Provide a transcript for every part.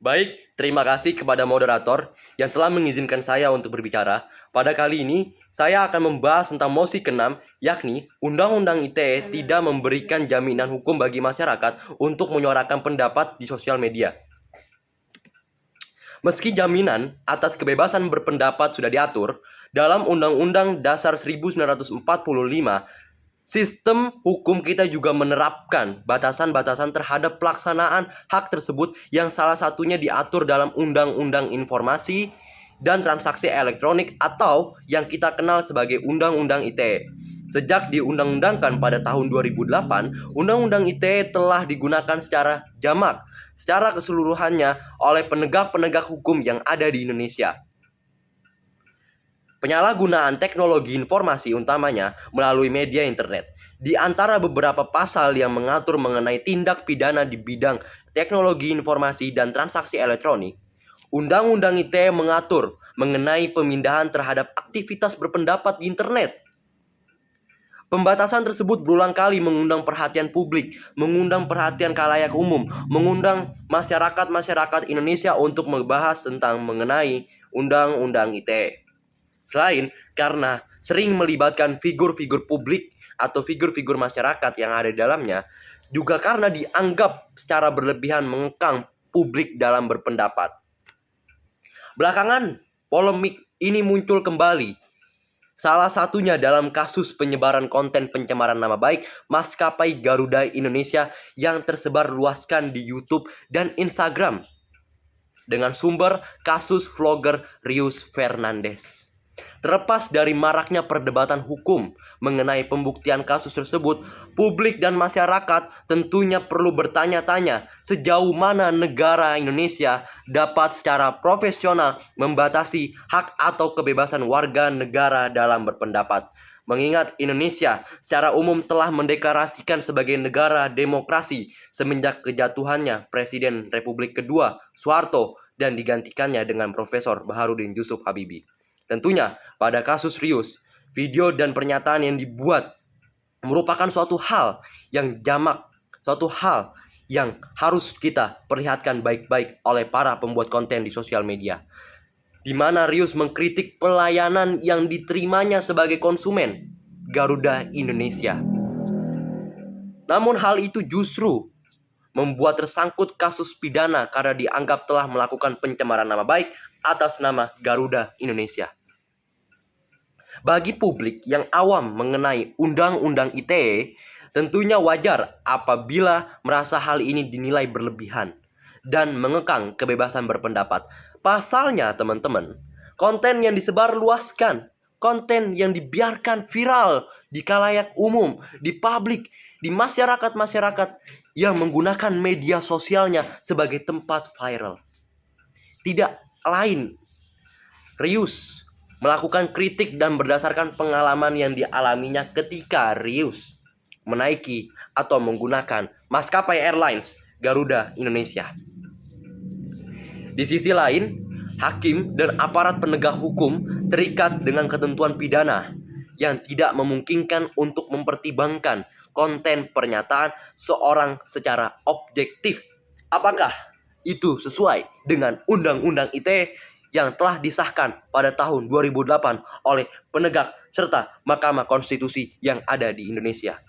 Baik, terima kasih kepada moderator yang telah mengizinkan saya untuk berbicara. Pada kali ini, saya akan membahas tentang mosi ke-6, yakni Undang-Undang ITE tidak memberikan jaminan hukum bagi masyarakat untuk menyuarakan pendapat di sosial media. Meski jaminan atas kebebasan berpendapat sudah diatur dalam Undang-Undang Dasar 1945, sistem hukum kita juga menerapkan batasan-batasan terhadap pelaksanaan hak tersebut yang salah satunya diatur dalam Undang-Undang Informasi dan Transaksi Elektronik atau yang kita kenal sebagai Undang-Undang ITE. Sejak diundang-undangkan pada tahun 2008, Undang-Undang ITE telah digunakan secara jamak, secara keseluruhannya oleh penegak-penegak hukum yang ada di Indonesia. Penyalahgunaan teknologi informasi utamanya melalui media internet. Di antara beberapa pasal yang mengatur mengenai tindak pidana di bidang teknologi informasi dan transaksi elektronik, Undang-Undang ITE mengatur mengenai pemindahan terhadap aktivitas berpendapat di internet. Pembatasan tersebut berulang kali mengundang perhatian publik, mengundang perhatian khalayak umum, mengundang masyarakat Indonesia untuk membahas tentang mengenai Undang-Undang ITE. Selain karena sering melibatkan figur-figur publik atau figur-figur masyarakat yang ada di dalamnya, juga karena dianggap secara berlebihan mengekang publik dalam berpendapat. Belakangan, polemik ini muncul kembali. Salah satunya dalam kasus penyebaran konten pencemaran nama baik maskapai Garuda Indonesia yang tersebar luaskan di YouTube dan Instagram dengan sumber kasus vlogger Rius Fernandes. Terlepas dari maraknya perdebatan hukum mengenai pembuktian kasus tersebut, publik dan masyarakat tentunya perlu bertanya-tanya sejauh mana negara Indonesia dapat secara profesional membatasi hak atau kebebasan warga negara dalam berpendapat. Mengingat Indonesia secara umum telah mendeklarasikan sebagai negara demokrasi semenjak kejatuhannya Presiden Republik Kedua Soeharto dan digantikannya dengan Profesor Baharudin Yusuf Habibie. Tentunya pada kasus Rius, video dan pernyataan yang dibuat merupakan suatu hal yang jamak, suatu hal yang harus kita perlihatkan baik-baik oleh para pembuat konten di sosial media. Di mana Rius mengkritik pelayanan yang diterimanya sebagai konsumen Garuda Indonesia. Namun hal itu justru membuat tersangkut kasus pidana karena dianggap telah melakukan pencemaran nama baik atas nama Garuda Indonesia. Bagi publik yang awam mengenai Undang-Undang ITE, tentunya wajar apabila merasa hal ini dinilai berlebihan dan mengekang kebebasan berpendapat. Pasalnya teman-teman, konten yang disebarluaskan, konten yang dibiarkan viral di khalayak umum, di publik, di masyarakat-masyarakat yang menggunakan media sosialnya sebagai tempat viral. Tidak lain, Rius melakukan kritik dan berdasarkan pengalaman yang dialaminya ketika Rius menaiki atau menggunakan maskapai airlines Garuda Indonesia. Di sisi lain, hakim dan aparat penegak hukum terikat dengan ketentuan pidana yang tidak memungkinkan untuk mempertimbangkan konten pernyataan seorang secara objektif. Apakah itu sesuai dengan Undang-Undang ITE yang telah disahkan pada tahun 2008 oleh penegak serta Mahkamah Konstitusi yang ada di Indonesia?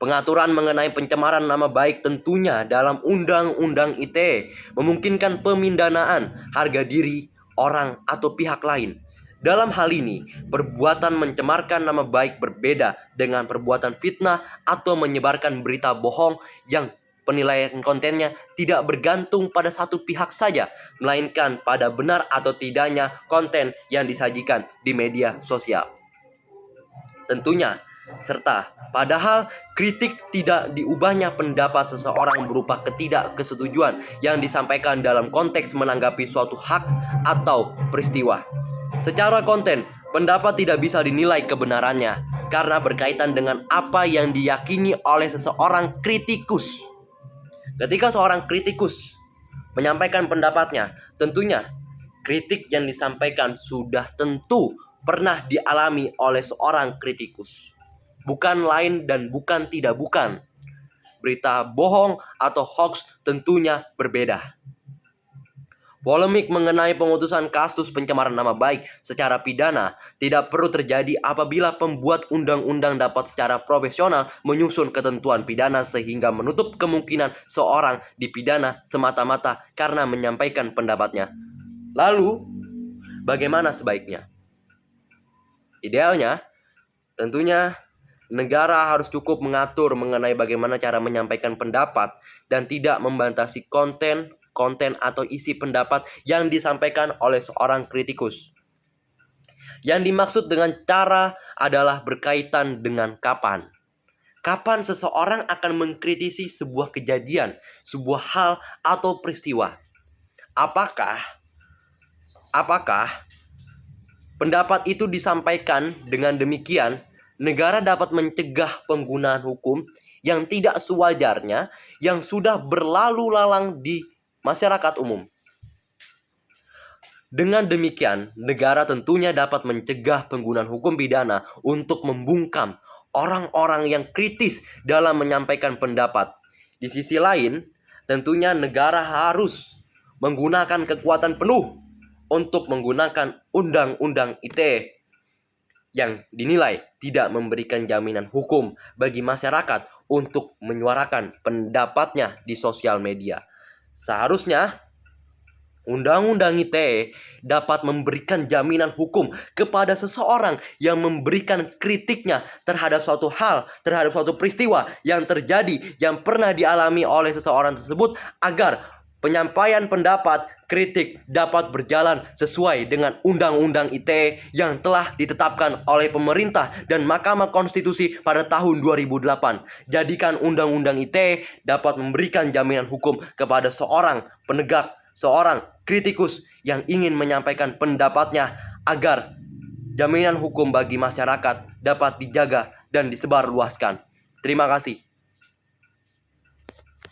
Pengaturan mengenai pencemaran nama baik tentunya dalam Undang-Undang ITE memungkinkan pemindanaan harga diri orang atau pihak lain. Dalam hal ini, perbuatan mencemarkan nama baik berbeda dengan perbuatan fitnah atau menyebarkan berita bohong yang penilaian kontennya tidak bergantung pada satu pihak saja, melainkan pada benar atau tidaknya konten yang disajikan di media sosial. Tentunya, serta padahal kritik tidak diubahnya pendapat seseorang berupa ketidaksetujuan yang disampaikan dalam konteks menanggapi suatu hak atau peristiwa. Secara konten, pendapat tidak bisa dinilai kebenarannya karena berkaitan dengan apa yang diyakini oleh seseorang kritikus. Ketika seorang kritikus menyampaikan pendapatnya, tentunya kritik yang disampaikan sudah tentu pernah dialami oleh seorang kritikus. Bukan lain dan bukan tidak bukan. berita bohong atau hoax tentunya berbeda. Polemik mengenai pemutusan kasus pencemaran nama baik secara pidana tidak perlu terjadi apabila pembuat undang-undang dapat secara profesional menyusun ketentuan pidana sehingga menutup kemungkinan seorang dipidana semata-mata karena menyampaikan pendapatnya. Lalu, bagaimana sebaiknya? Idealnya, tentunya negara harus cukup mengatur mengenai bagaimana cara menyampaikan pendapat dan tidak membatasi konten atau isi pendapat yang disampaikan oleh seorang kritikus. Yang dimaksud dengan cara adalah berkaitan dengan kapan. Kapan seseorang akan mengkritisi sebuah kejadian, sebuah hal atau peristiwa. Apakah pendapat itu disampaikan dengan demikian, negara dapat mencegah penggunaan hukum yang tidak sewajarnya yang sudah berlalu lalang di masyarakat umum. Dengan demikian, negara tentunya dapat mencegah penggunaan hukum pidana untuk membungkam orang-orang yang kritis dalam menyampaikan pendapat. Di sisi lain, tentunya negara harus menggunakan kekuatan penuh untuk menggunakan undang-undang ITE yang dinilai tidak memberikan jaminan hukum bagi masyarakat untuk menyuarakan pendapatnya di sosial media. Seharusnya Undang-Undang ITE dapat memberikan jaminan hukum kepada seseorang yang memberikan kritiknya terhadap suatu hal, terhadap suatu peristiwa yang terjadi, yang pernah dialami oleh seseorang tersebut, agar penyampaian pendapat, kritik dapat berjalan sesuai dengan Undang-Undang ITE yang telah ditetapkan oleh pemerintah dan Mahkamah Konstitusi pada tahun 2008. Jadikan Undang-Undang ITE dapat memberikan jaminan hukum kepada seorang penegak, seorang kritikus yang ingin menyampaikan pendapatnya agar jaminan hukum bagi masyarakat dapat dijaga dan disebarluaskan. Terima kasih.